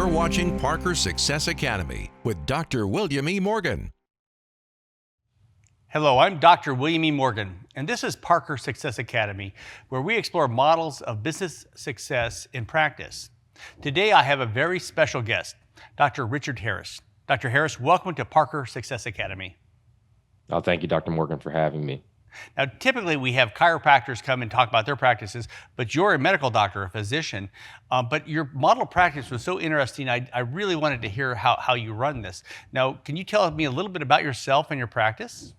watching Parker Success Academy with Dr. William E. Morgan. Hello, I'm Dr. William E. Morgan, and this is Parker Success Academy, where we explore models of business success in practice. Today, I have a very special guest, Dr. Richard Harris. Dr. Harris, welcome to Parker Success Academy. Oh, thank you, Dr. Morgan, for having me. Now, typically we have chiropractors come and talk about their practices, but you're a medical doctor, a physician. But your model practice was so interesting, I really wanted to hear how you run this. Now, can you tell me a little bit about yourself and your practice?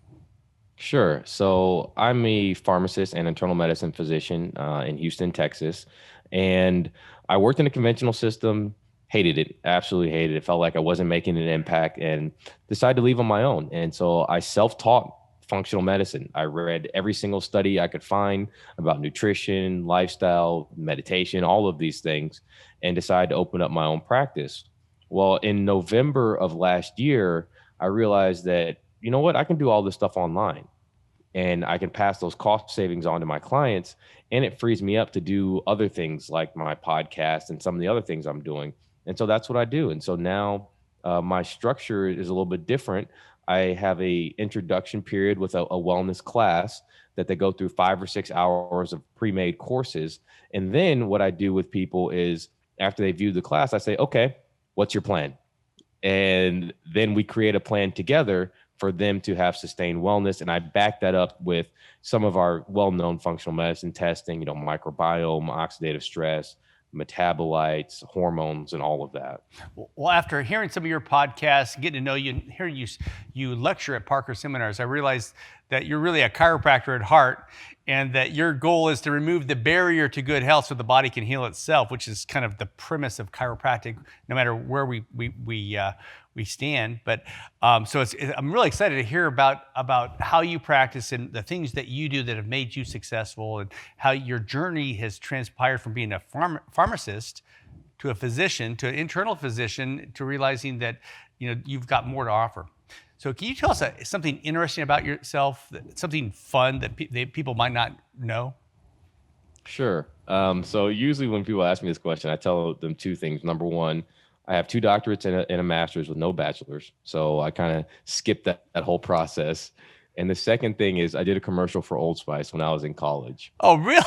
Sure. So I'm a pharmacist and internal medicine physician in Houston, Texas. And I worked in a conventional system, hated it, absolutely hated it. Felt like I wasn't making an impact and decided to leave on my own. And so I self-taught functional medicine. I read every single study I could find about nutrition, lifestyle, meditation, all of these things, and decided to open up my own practice. Well, in November of last year, I realized that, you know what, I can do all this stuff online and I can pass those cost savings on to my clients, and it frees me up to do other things like my podcast and some of the other things I'm doing. And so that's what I do. And so now my structure is a little bit different. I have a introduction period with a wellness class that they go through 5 or 6 hours of pre-made courses. And then what I do with people is after they view the class, I say, okay, what's your plan? And then we create a plan together for them to have sustained wellness. And I back that up with some of our well-known functional medicine testing, microbiome, oxidative stress, metabolites, hormones, and all of that. Well, after hearing some of your podcasts, getting to know you, and hearing you lecture at Parker seminars, I realized that you're really a chiropractor at heart, and that your goal is to remove the barrier to good health so the body can heal itself, which is kind of the premise of chiropractic, no matter where we stand. But so I'm really excited to hear about how you practice and the things that you do that have made you successful, and how your journey has transpired from being a pharmacist to a physician, to an internal physician, to realizing that you've got more to offer. So can you tell us something interesting about yourself, something fun that people might not know? Sure. So usually when people ask me this question, I tell them two things. Number one, I have 2 doctorates and a master's with no bachelor's. So I kind of skipped that whole process. And the second thing is I did a commercial for Old Spice when I was in college. Oh, really?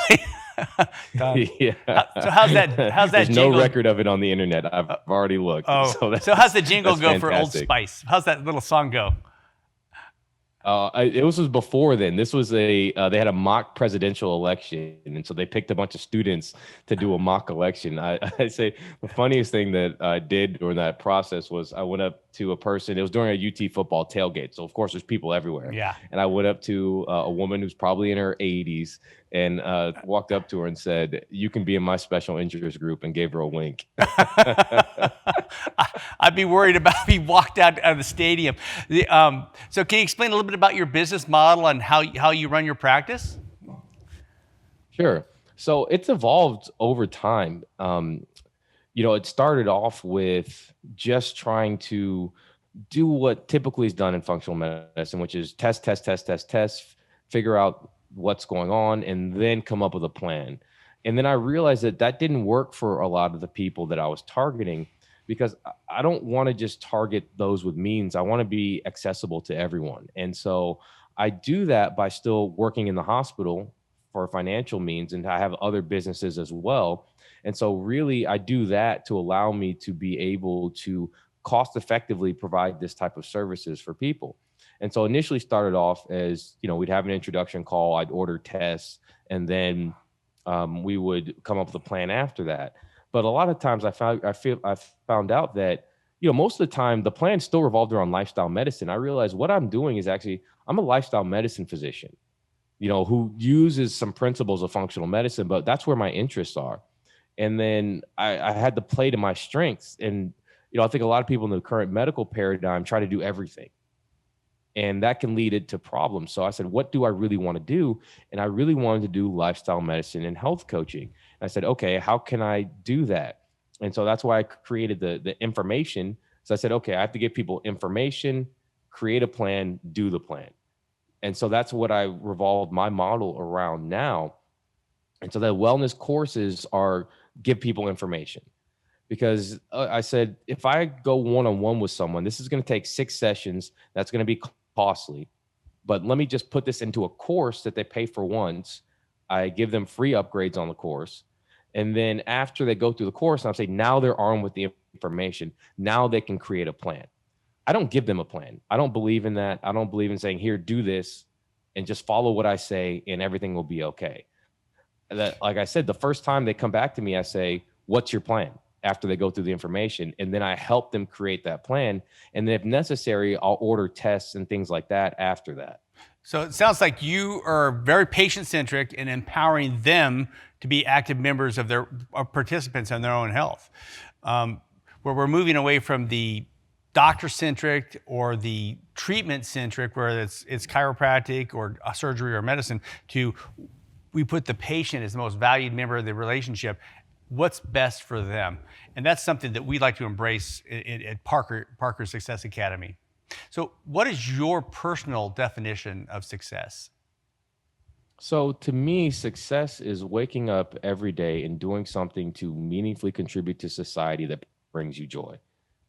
Yeah. So how's that There's jingle? No record of it on the internet. I've already looked. Oh, so how's the jingle go for Old fantastic. Spice? How's that little song go? It was before then. This was they had a mock presidential election, and so they picked a bunch of students to do a mock election. I say the funniest thing that I did during that process was I went up to a person. It was during a UT football tailgate, so of course there's people everywhere. Yeah. And I went up to a woman who's probably in her 80s and walked up to her and said, "You can be in my special interest group," and gave her a wink. I'd be worried about if he walked out of the stadium. So can you explain a little bit about your business model and how you run your practice? Sure. So it's evolved over time. It started off with just trying to do what typically is done in functional medicine, which is test, figure out what's going on, and then come up with a plan. And then I realized that didn't work for a lot of the people that I was targeting, because I don't want to just target those with means. I want to be accessible to everyone. And so I do that by still working in the hospital for financial means, and I have other businesses as well. And so really I do that to allow me to be able to cost effectively provide this type of services for people. And so initially started off as, we'd have an introduction call, I'd order tests, and then we would come up with a plan after that. But a lot of times I found out that, most of the time the plan still revolved around lifestyle medicine. I realized what I'm doing is I'm a lifestyle medicine physician, who uses some principles of functional medicine, but that's where my interests are. And then I had to play to my strengths. And, I think a lot of people in the current medical paradigm try to do everything, and that can lead it to problems. So I said, what do I really want to do? And I really wanted to do lifestyle medicine and health coaching. And I said, okay, how can I do that? And so that's why I created the information. So I said, okay, I have to give people information, create a plan, do the plan. And so that's what I revolved my model around now. And so the wellness courses give people information. because I said, if I go one-on-one with someone, this is going to take 6 sessions. That's going to be costly. But let me just put this into a course that they pay for once. I give them free upgrades on the course. And then after they go through the course, I'll say, now they're armed with the information. Now they can create a plan. I don't give them a plan. I don't believe in that. I don't believe in saying, here, do this and just follow what I say and everything will be okay. That, like I said, the first time they come back to me, I say, what's your plan? After they go through the information, and then I help them create that plan. And then if necessary, I'll order tests and things like that after that. So it sounds like you are very patient-centric in empowering them to be active members of their participants in their own health. Where we're moving away from the doctor-centric or the treatment-centric, where it's chiropractic or surgery or medicine, to we put the patient as the most valued member of the relationship. What's best for them? And that's something that we like to embrace at Parker Success Academy. So what is your personal definition of success? So to me, success is waking up every day and doing something to meaningfully contribute to society that brings you joy.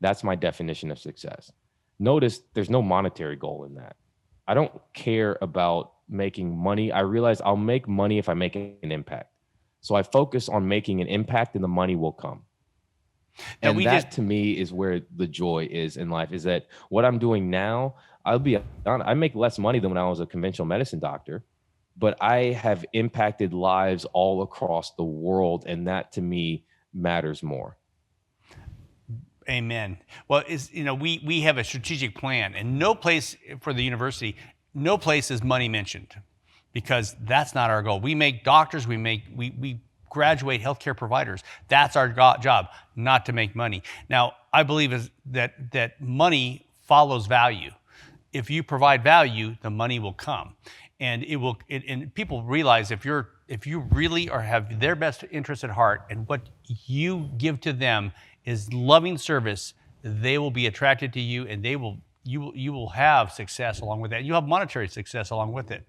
That's my definition of success. Notice there's no monetary goal in that. I don't care about making money. I realize I'll make money if I make an impact. So I focus on making an impact and the money will come. And that to me is where the joy is in life, is that what I'm doing now, I'll be honest, I make less money than when I was a conventional medicine doctor, but I have impacted lives all across the world. And that to me matters more. Amen. Well, we have a strategic plan, and no place for the university, no place is money mentioned, because that's not our goal. We make doctors, we graduate healthcare providers. That's our job, not to make money. Now, I believe that money follows value. If you provide value, the money will come, and and people realize if you really have their best interest at heart, and what you give to them is loving service, they will be attracted to you, and you will have success along with that. You'll have monetary success along with it.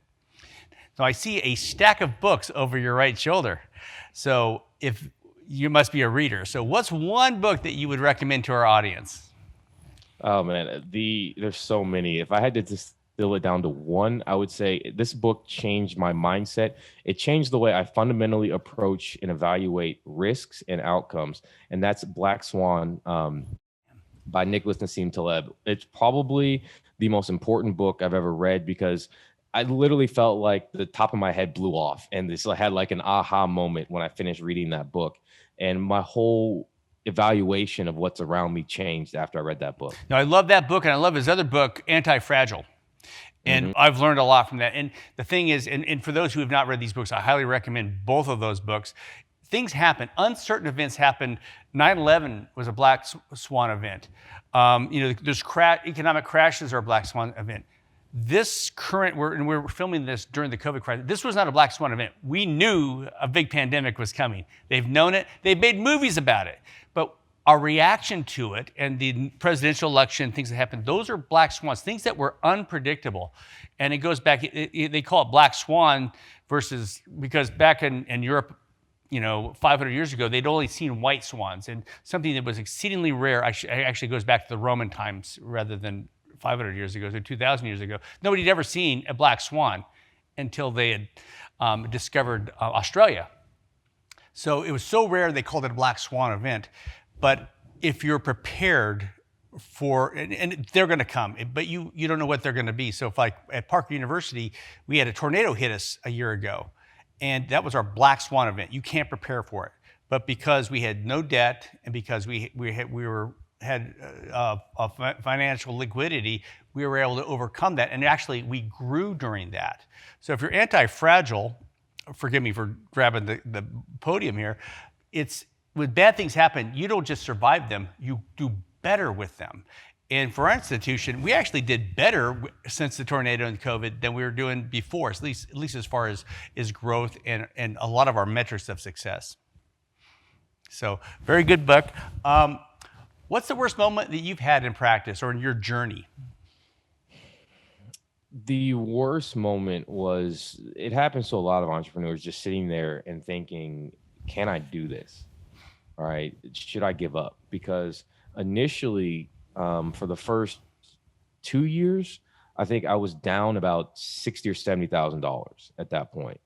So I see a stack of books over your right shoulder. So if you must be a reader. So what's one book that you would recommend to our audience? Oh man, there's so many. If I had to distill it down to one, I would say this book changed my mindset. It changed the way I fundamentally approach and evaluate risks and outcomes. And that's Black Swan by Nicholas Nassim Taleb. It's probably the most important book I've ever read, because I literally felt like the top of my head blew off. And this, I had like an aha moment when I finished reading that book. And my whole evaluation of what's around me changed after I read that book. Now, I love that book, and I love his other book, Anti-Fragile. And I've learned a lot from that. And the thing is, and for those who have not read these books, I highly recommend both of those books. Things happen. Uncertain events happen. 9/11 was a black swan event. There's economic crashes are a black swan event. This current, we're filming this during the COVID crisis. This was not a black swan event. We knew a big pandemic was coming. They've known it. They've made movies about it. But our reaction to it and the presidential election, things that happened, those are black swans, things that were unpredictable. And it goes back, they call it black swan because back in Europe, 500 years ago, they'd only seen white swans. And something that was exceedingly rare actually goes back to the Roman times rather than 500 years ago, so 2,000 years ago. Nobody had ever seen a black swan until they had discovered Australia. So it was so rare they called it a black swan event. But if you're prepared for, and they're going to come, but you don't know what they're going to be. So if like at Parker University, we had a tornado hit us a year ago, and that was our black swan event. You can't prepare for it. But because we had no debt, and because we had financial liquidity, we were able to overcome that. And actually, we grew during that. So if you're anti-fragile, forgive me for grabbing the podium here, when bad things happen, you don't just survive them, you do better with them. And for our institution, we actually did better since the tornado and COVID than we were doing before, at least as far as growth and a lot of our metrics of success. So very good book. What's the worst moment that you've had in practice or in your journey? The worst moment was, it happens to a lot of entrepreneurs, just sitting there and thinking, can I do this? all right, should I give up? Because initially, for the first 2 years, I think I was down about 60 or $70,000 at that point.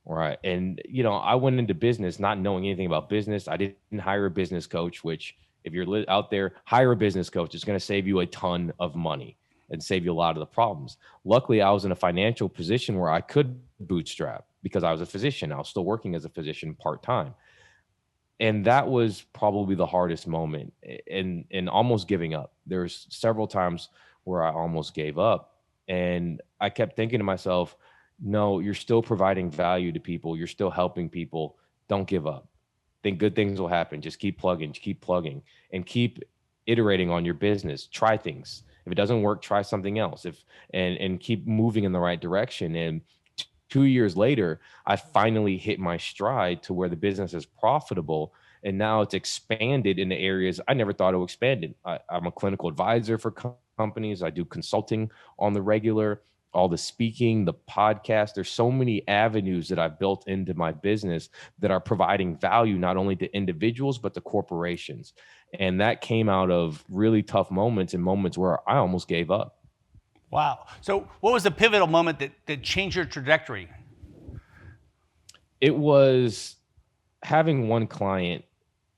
Right. And, I went into business not knowing anything about business. I didn't hire a business coach, which if you're out there, hire a business coach. It's going to save you a ton of money and save you a lot of the problems. Luckily, I was in a financial position where I could bootstrap because I was a physician. I was still working as a physician part-time. And that was probably the hardest moment and almost giving up. There's several times where I almost gave up. And I kept thinking to myself, no, you're still providing value to people. You're still helping people. Don't give up. Think good things will happen. Just keep plugging, and keep iterating on your business. Try things. If it doesn't work, try something else. And keep moving in the right direction. And 2 years later, I finally hit my stride to where the business is profitable. And now it's expanded into areas I never thought it would expand in. I'm a clinical advisor for companies. I do consulting on the regular, all the speaking, the podcast. There's so many avenues that I've built into my business that are providing value not only to individuals, but to corporations. And that came out of really tough moments and moments where I almost gave up. Wow. So what was the pivotal moment that changed your trajectory? It was having one client.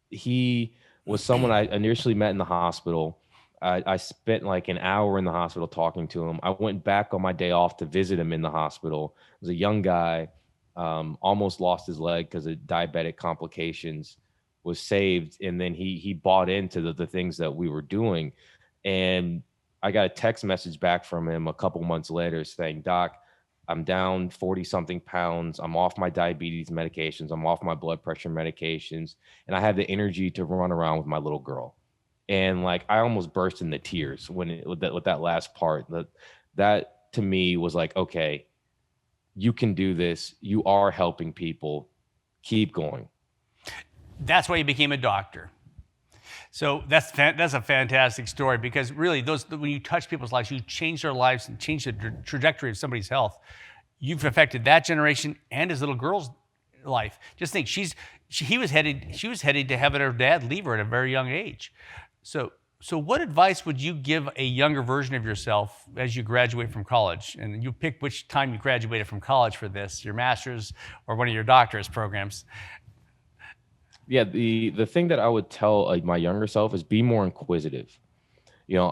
He was someone I initially met in the hospital. I spent like an hour in the hospital talking to him. I went back on my day off to visit him in the hospital. He was a young guy, almost lost his leg because of diabetic complications, was saved. And then he bought into the things that we were doing. And I got a text message back from him a couple months later saying, Doc, I'm down 40 something pounds. I'm off my diabetes medications. I'm off my blood pressure medications. And I have the energy to run around with my little girl. And like, I almost burst into tears with that last part. That to me was like, okay, you can do this. You are helping people. Keep going. That's why you became a doctor. So that's a fantastic story, because really when you touch people's lives, you change their lives and change the trajectory of somebody's health. You've affected that generation and his little girl's life. Just think, she was headed to having her dad leave her at a very young age. So what advice would you give a younger version of yourself as you graduate from college? And you pick which time you graduated from college for this, your master's or one of your doctorate programs. Yeah, the thing that I would tell my younger self is be more inquisitive.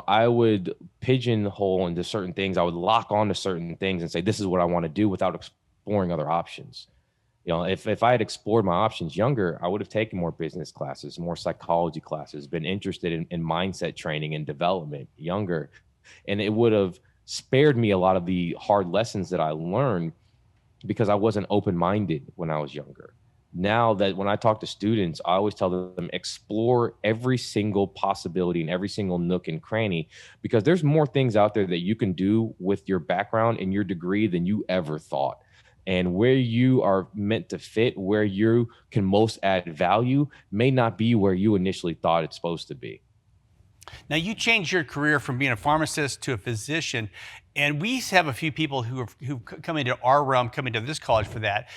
I would pigeonhole into certain things. I would lock on to certain things and say, this is what I want to do, without exploring other options. If I had explored my options younger, I would have taken more business classes, more psychology classes, been interested in mindset training and development younger. And it would have spared me a lot of the hard lessons that I learned because I wasn't open-minded when I was younger. Now that when I talk to students, I always tell them explore every single possibility and every single nook and cranny, because there's more things out there that you can do with your background and your degree than you ever thought. And where you are meant to fit, where you can most add value, may not be where you initially thought it's supposed to be. Now, you changed your career from being a pharmacist to a physician, and we have a few people who come into our realm, come into this college for that.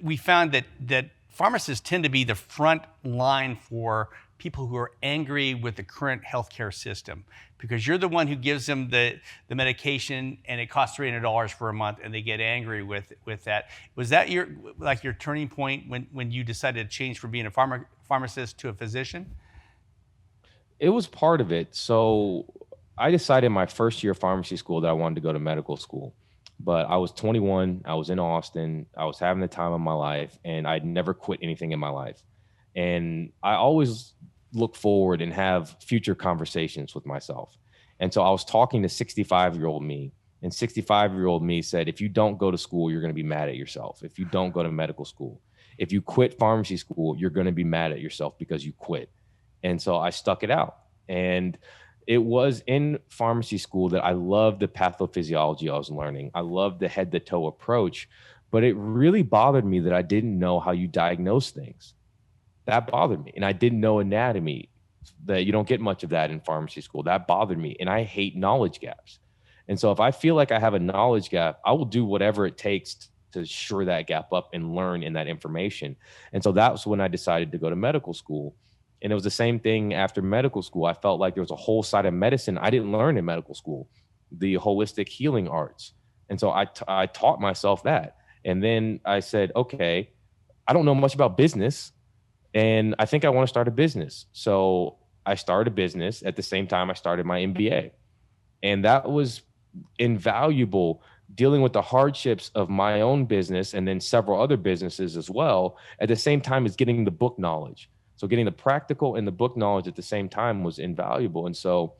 We found that pharmacists tend to be the front line for people who are angry with the current healthcare system, because you're the one who gives them the medication and it costs $300 for a month and they get angry with that. Was that your turning point when you decided to change from being a pharmacist to a physician? It was part of it. So I decided my first year of pharmacy school that I wanted to go to medical school. But I was 21, I was in Austin, I was having the time of my life, and I'd never quit anything in my life. And I always look forward and have future conversations with myself. And so I was talking to 65-year-old me, and 65-year-old me said, if you don't go to school, you're going to be mad at yourself. If you don't go to medical school, if you quit pharmacy school, you're going to be mad at yourself because you quit. And so I stuck it out. And it was in pharmacy school that I loved the pathophysiology I was learning. I loved the head to toe approach, but it really bothered me that I didn't know how you diagnose things. That bothered me. And I didn't know anatomy, that you don't get much of that in pharmacy school. That bothered me. And I hate knowledge gaps. And so if I feel like I have a knowledge gap, I will do whatever it takes to shore that gap up and learn in that information. And so that was when I decided to go to medical school. And it was the same thing after medical school. I felt like there was a whole side of medicine I didn't learn in medical school, the holistic healing arts. And so I taught myself that. And then I said, okay, I don't know much about business, and I think I want to start a business. So I started a business at the same time I started my MBA. And that was invaluable, dealing with the hardships of my own business and then several other businesses as well, at the same time as getting the book knowledge. So getting the practical and the book knowledge at the same time was invaluable. And so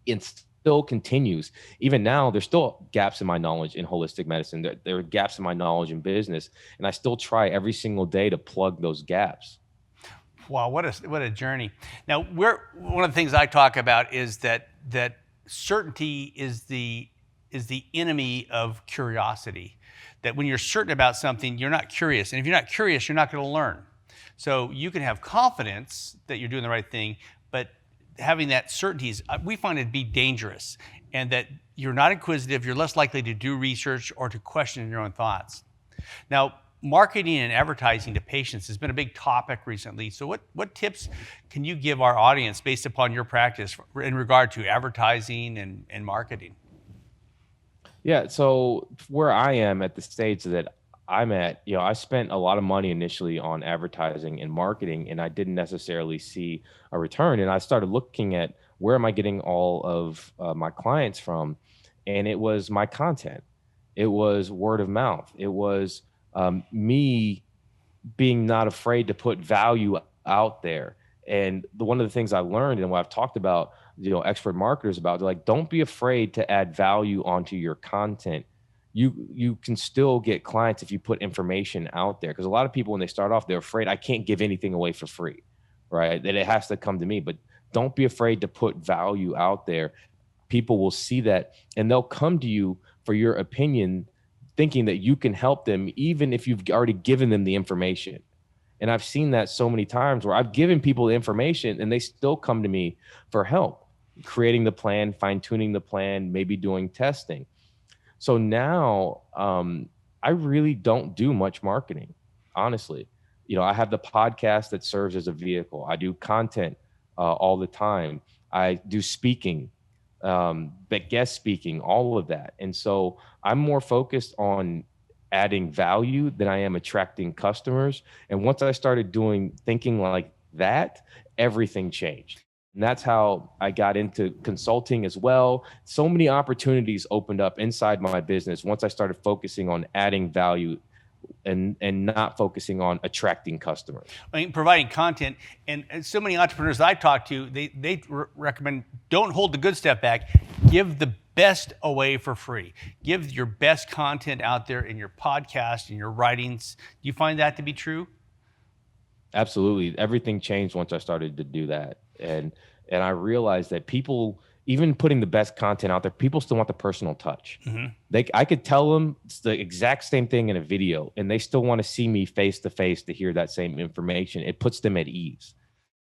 it still continues. Even now, there's still gaps in my knowledge in holistic medicine. There are gaps in my knowledge in business. And I still try every single day to plug those gaps. Wow, what a journey. Now, one of the things I talk about is that certainty is the enemy of curiosity. That when you're certain about something, you're not curious. And if you're not curious, you're not going to learn. So you can have confidence that you're doing the right thing, but having that certainty we find it to be dangerous, and that you're not inquisitive, you're less likely to do research or to question your own thoughts. Now, marketing and advertising to patients has been a big topic recently. So what tips can you give our audience based upon your practice in regard to advertising and marketing? Yeah, so where I am at the stage that I'm at, I spent a lot of money initially on advertising and marketing, and I didn't necessarily see a return. And I started looking at where am I getting all of my clients from, and it was my content. It was word of mouth. It was me being not afraid to put value out there. And one of the things I learned and what I've talked about, expert marketers about, they're like, don't be afraid to add value onto your content. You can still get clients if you put information out there. Because a lot of people, when they start off, they're afraid, I can't give anything away for free, right? That it has to come to me. But don't be afraid to put value out there. People will see that, and they'll come to you for your opinion, thinking that you can help them, even if you've already given them the information. And I've seen that so many times where I've given people the information and they still come to me for help, creating the plan, fine-tuning the plan, maybe doing testing. So now I really don't do much marketing, honestly. I have the podcast that serves as a vehicle. I do content all the time. I do speaking, but guest speaking, all of that. And so I'm more focused on adding value than I am attracting customers. And once I started thinking like that, everything changed. And that's how I got into consulting as well. So many opportunities opened up inside my business once I started focusing on adding value and not focusing on attracting customers. I mean, providing content, and so many entrepreneurs I talk to, they recommend don't hold the good stuff back. Give the best away for free. Give your best content out there in your podcast, in your writings. Do you find that to be true? Absolutely. Everything changed once I started to do that. And I realized that people, even putting the best content out there, people still want the personal touch. Mm-hmm. I could tell them it's the exact same thing in a video, and they still want to see me face to face to hear that same information. It puts them at ease.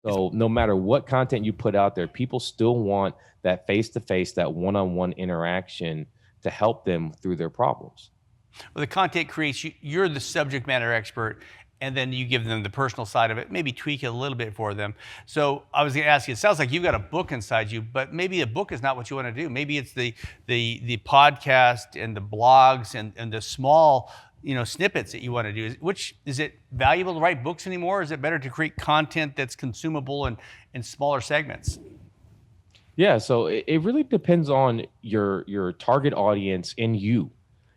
So no matter what content you put out there, people still want that face to face, that one-on-one interaction to help them through their problems. Well, the content creates, you're the subject matter expert, and then you give them the personal side of it, maybe tweak it a little bit for them. So I was going to ask you, it sounds like you've got a book inside you, but maybe a book is not what you want to do. Maybe it's the podcast and the blogs and the small snippets that you want to do. Which is it valuable to write books anymore? Or is it better to create content that's consumable in smaller segments? Yeah, so it really depends on your target audience and you.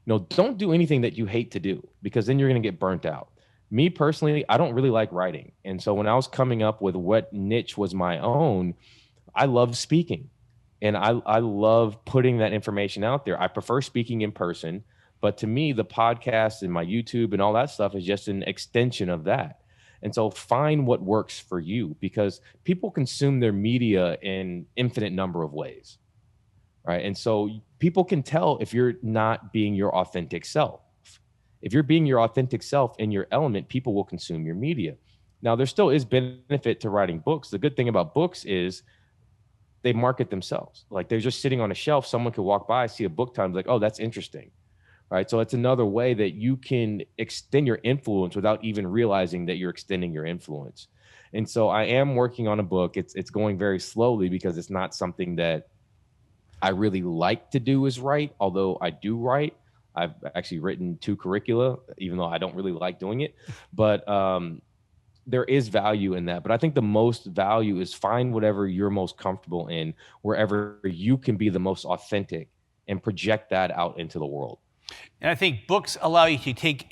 Don't do anything that you hate to do, because then you're going to get burnt out. Me personally, I don't really like writing. And so when I was coming up with what niche was my own, I love speaking. And I love putting that information out there. I prefer speaking in person. But to me, the podcast and my YouTube and all that stuff is just an extension of that. And so find what works for you, because people consume their media in infinite number of ways, right? And so people can tell if you're not being your authentic self. If you're being your authentic self in your element, people will consume your media. Now, there still is benefit to writing books. The good thing about books is they market themselves. Like, they're just sitting on a shelf. Someone could walk by, see a book title, like, oh, that's interesting, right? So it's another way that you can extend your influence without even realizing that you're extending your influence. And so I am working on a book. It's going very slowly because it's not something that I really like to do is write, although I do write. I've actually written 2 curricula, even though I don't really like doing it. But there is value in that. But I think the most value is find whatever you're most comfortable in, wherever you can be the most authentic and project that out into the world. And I think books allow you to take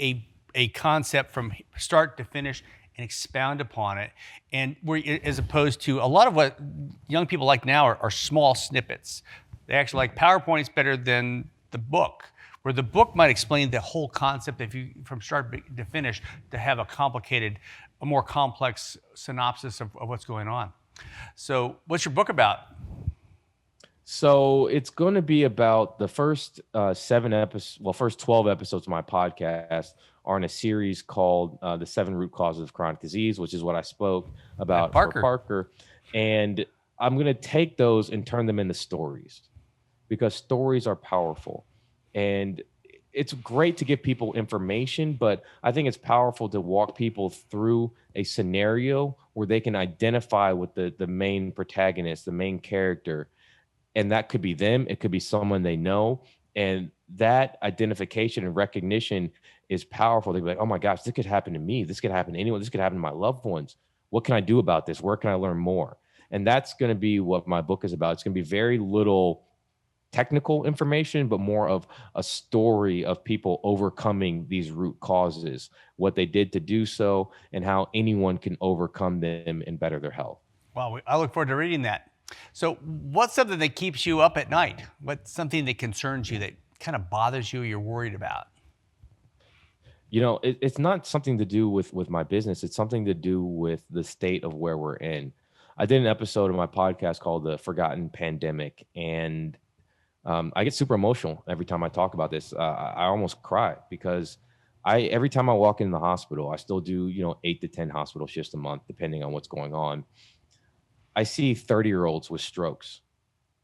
a concept from start to finish and expound upon it. And where, as opposed to a lot of what young people like now are small snippets. They actually like PowerPoints better than the book, where the book might explain the whole concept if you from start to finish to have a more complex synopsis of what's going on. So what's your book about? So it's going to be about the first 7 episodes, well, first 12 episodes of my podcast are in a series called The 7 Root Causes of Chronic Disease, which is what I spoke about for Parker. And I'm going to take those and turn them into stories, because stories are powerful. And it's great to give people information, but I think it's powerful to walk people through a scenario where they can identify with the main protagonist, the main character. And that could be them. It could be someone they know. And that identification and recognition is powerful. They'd be like, oh my gosh, this could happen to me. This could happen to anyone. This could happen to my loved ones. What can I do about this? Where can I learn more? And that's going to be what my book is about. It's going to be very little technical information, but more of a story of people overcoming these root causes, what they did to do so, and how anyone can overcome them and better their health. Well, I look forward to reading that. So what's something that keeps you up at night? What's something that concerns you, that kind of bothers you, you're worried about? You know, it's not something to do with my business. It's something to do with the state of where we're in. I did an episode of my podcast called The Forgotten Pandemic, and I get super emotional every time I talk about this. I almost cry because every time I walk in the hospital, I still do, 8 to 10 hospital shifts a month, depending on what's going on. I see 30-year-olds with strokes,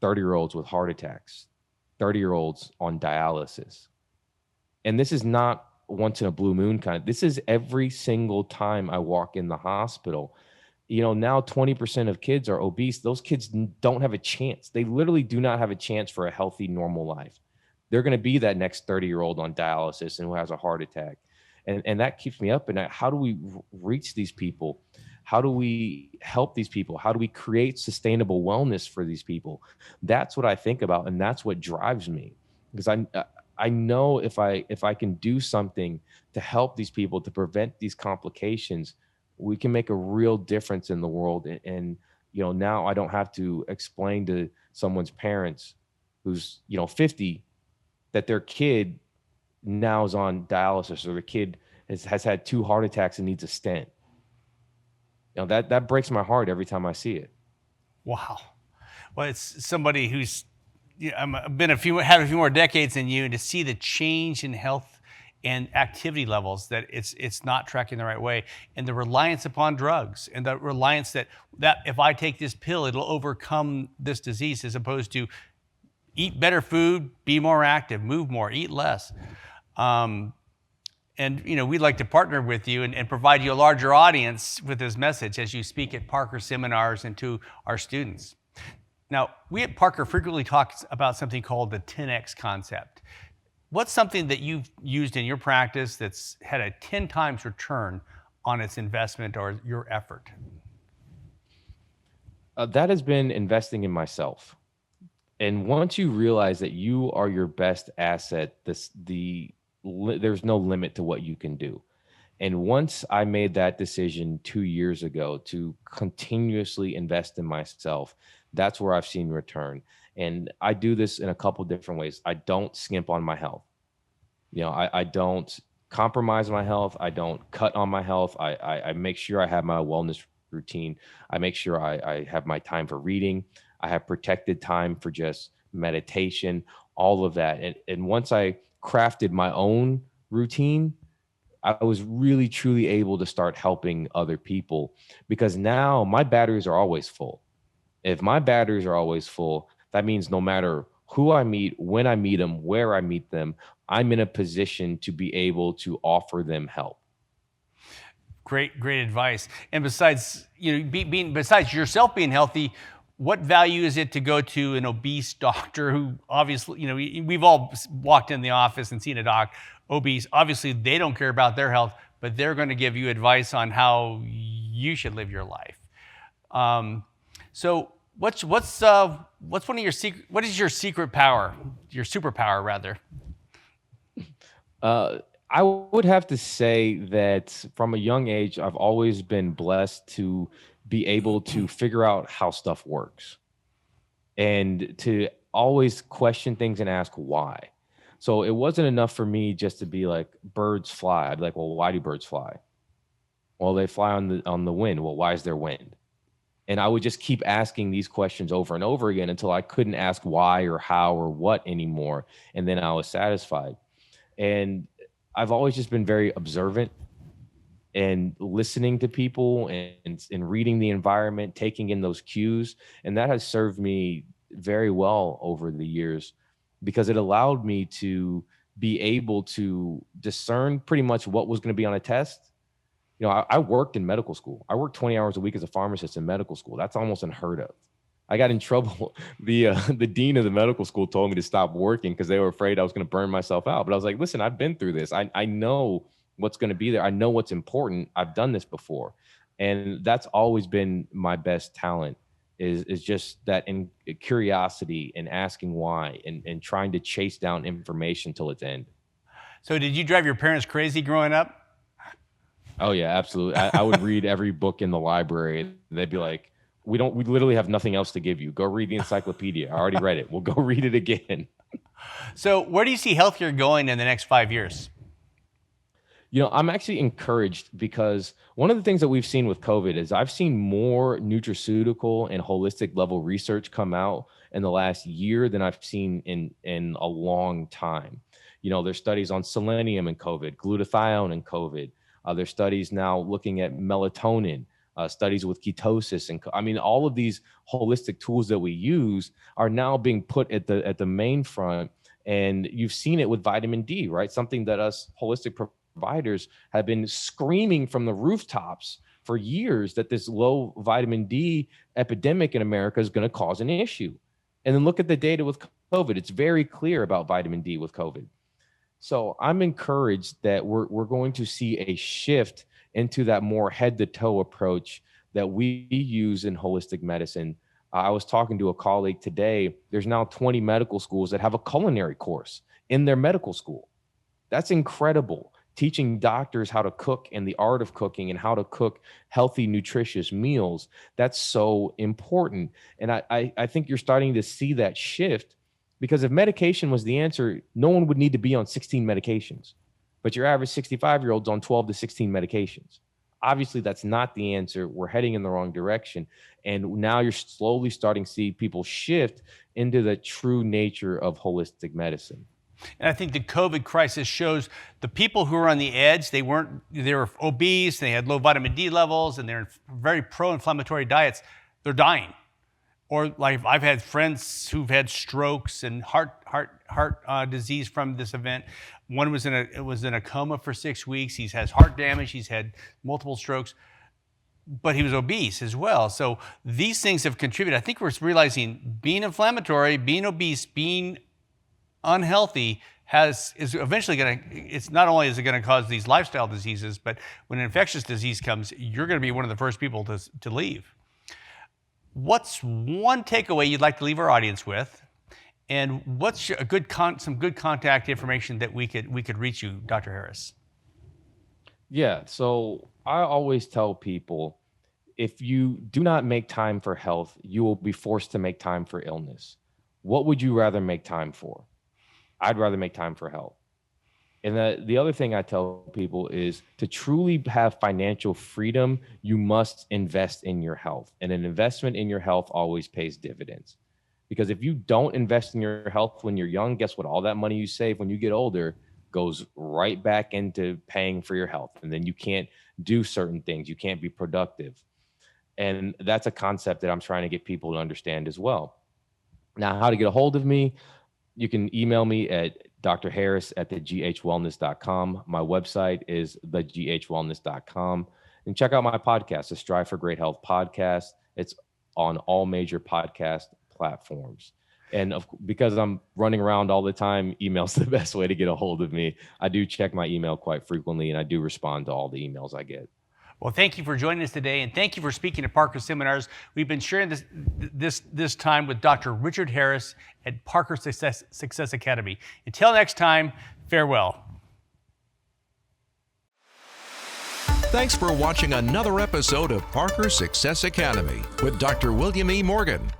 30-year-olds with heart attacks, 30-year-olds on dialysis. And this is not once in a blue moon kind of, this is every single time I walk in the hospital. Now 20% of kids are obese. Those kids don't have a chance. They literally do not have a chance for a healthy, normal life. They're going to be that next 30-year-old on dialysis and who has a heart attack. And that keeps me up. And how do we reach these people? How do we help these people? How do we create sustainable wellness for these people? That's what I think about. And that's what drives me, because I know if I can do something to help these people, to prevent these complications, we can make a real difference in the world. And now I don't have to explain to someone's parents who's 50 that their kid now is on dialysis, or their kid has had 2 heart attacks and needs a stent. That breaks my heart every time I see it. Wow. Well, it's somebody who's had a few more decades than you, and to see the change in health and activity levels, that it's not tracking the right way, and the reliance upon drugs, and the reliance that if I take this pill, it'll overcome this disease, as opposed to eat better food, be more active, move more, eat less. And we'd like to partner with you and provide you a larger audience with this message as you speak at Parker seminars and to our students. Now, we at Parker frequently talk about something called the 10X concept. What's something that you've used in your practice that's had a 10 times return on its investment or your effort? That has been investing in myself. And once you realize that you are your best asset, there's no limit to what you can do. And once I made that decision 2 years ago to continuously invest in myself, that's where I've seen return. And I do this in a couple different ways. I don't skimp on my health. I don't compromise my health. I don't cut on my health. I make sure I have my wellness routine. I make sure I have my time for reading. I have protected time for just meditation, all of that. And once I crafted my own routine, I was really, truly able to start helping other people, because now my batteries are always full. If my batteries are always full, that means no matter who I meet, when I meet them, where I meet them, I'm in a position to be able to offer them help. Great advice. And besides, besides yourself being healthy, what value is it to go to an obese doctor who obviously, we've all walked in the office and seen a doc, obese. Obviously, they don't care about their health, but they're going to give you advice on how you should live your life. So what's one of your secret? What is your secret power? Your superpower, rather? I would have to say that from a young age, I've always been blessed to be able to figure out how stuff works and to always question things and ask why. So it wasn't enough for me just to be like, birds fly. I'd be like, well, why do birds fly? Well, they fly on the wind. Well, why is there wind? And I would just keep asking these questions over and over again until I couldn't ask why or how or what anymore. And then I was satisfied. And I've always just been very observant and listening to people and reading the environment, taking in those cues. And that has served me very well over the years because it allowed me to be able to discern pretty much what was going to be on a test. I worked in medical school. I worked 20 hours a week as a pharmacist in medical school. That's almost unheard of. I got in trouble. The dean of the medical school told me to stop working because they were afraid I was going to burn myself out. But I was like, listen, I've been through this. I know what's going to be there. I know what's important. I've done this before. And that's always been my best talent is just that in curiosity and asking why and trying to chase down information till its end. So did you drive your parents crazy growing up? Oh, yeah, absolutely. I would read every book in the library. They'd be like, we literally have nothing else to give you. Go read the encyclopedia. I already read it. We'll go read it again. So where do you see healthcare going in the next 5 years? I'm actually encouraged because one of the things that we've seen with COVID is I've seen more nutraceutical and holistic level research come out in the last year than I've seen in a long time. There's studies on selenium in COVID, glutathione in COVID. There's studies now looking at melatonin, studies with ketosis. And all of these holistic tools that we use are now being put at the main front. And you've seen it with vitamin D, right? Something that us holistic providers have been screaming from the rooftops for years that this low vitamin D epidemic in America is going to cause an issue. And then look at the data with COVID. It's very clear about vitamin D with COVID. So I'm encouraged that we're going to see a shift into that more head to toe approach that we use in holistic medicine. I was talking to a colleague today. There's now 20 medical schools that have a culinary course in their medical school. That's incredible. Teaching doctors how to cook and the art of cooking and how to cook healthy, nutritious meals. That's so important. And I think you're starting to see that shift because if medication was the answer, no one would need to be on 16 medications. But your average 65-year-old's on 12 to 16 medications. Obviously, that's not the answer. We're heading in the wrong direction. And now you're slowly starting to see people shift into the true nature of holistic medicine. And I think the COVID crisis shows the people who were on the edge, they were obese, they had low vitamin D levels, and they're very pro-inflammatory diets. They're dying. Or like I've had friends who've had strokes and heart disease from this event. One was in a coma for 6 weeks. He has heart damage. He's had multiple strokes, but he was obese as well. So these things have contributed. I think we're realizing being inflammatory, being obese, being unhealthy is eventually it's not only is it going to cause these lifestyle diseases, but when an infectious disease comes, you're going to be one of the first people to leave. What's one takeaway you'd like to leave our audience with? And what's some good contact information that we could reach you, Dr. Harris? Yeah, so I always tell people, if you do not make time for health, you will be forced to make time for illness. What would you rather make time for? I'd rather make time for health. And the other thing I tell people is to truly have financial freedom, you must invest in your health. And an investment in your health always pays dividends. Because if you don't invest in your health when you're young, guess what? All that money you save when you get older goes right back into paying for your health. And then you can't do certain things. You can't be productive. And that's a concept that I'm trying to get people to understand as well. Now, how to get a hold of me? You can email me at Dr. Harris at theghwellness.com. My website is theghwellness.com. And check out my podcast, the Strive for Great Health podcast. It's on all major podcast platforms. And because I'm running around all the time, email's the best way to get a hold of me. I do check my email quite frequently, and I do respond to all the emails I get. Well, thank you for joining us today, and thank you for speaking at Parker Seminars. We've been sharing this time with Dr. Richard Harris at Parker Success Academy. Until next time, farewell. Thanks for watching another episode of Parker Success Academy with Dr. William E. Morgan.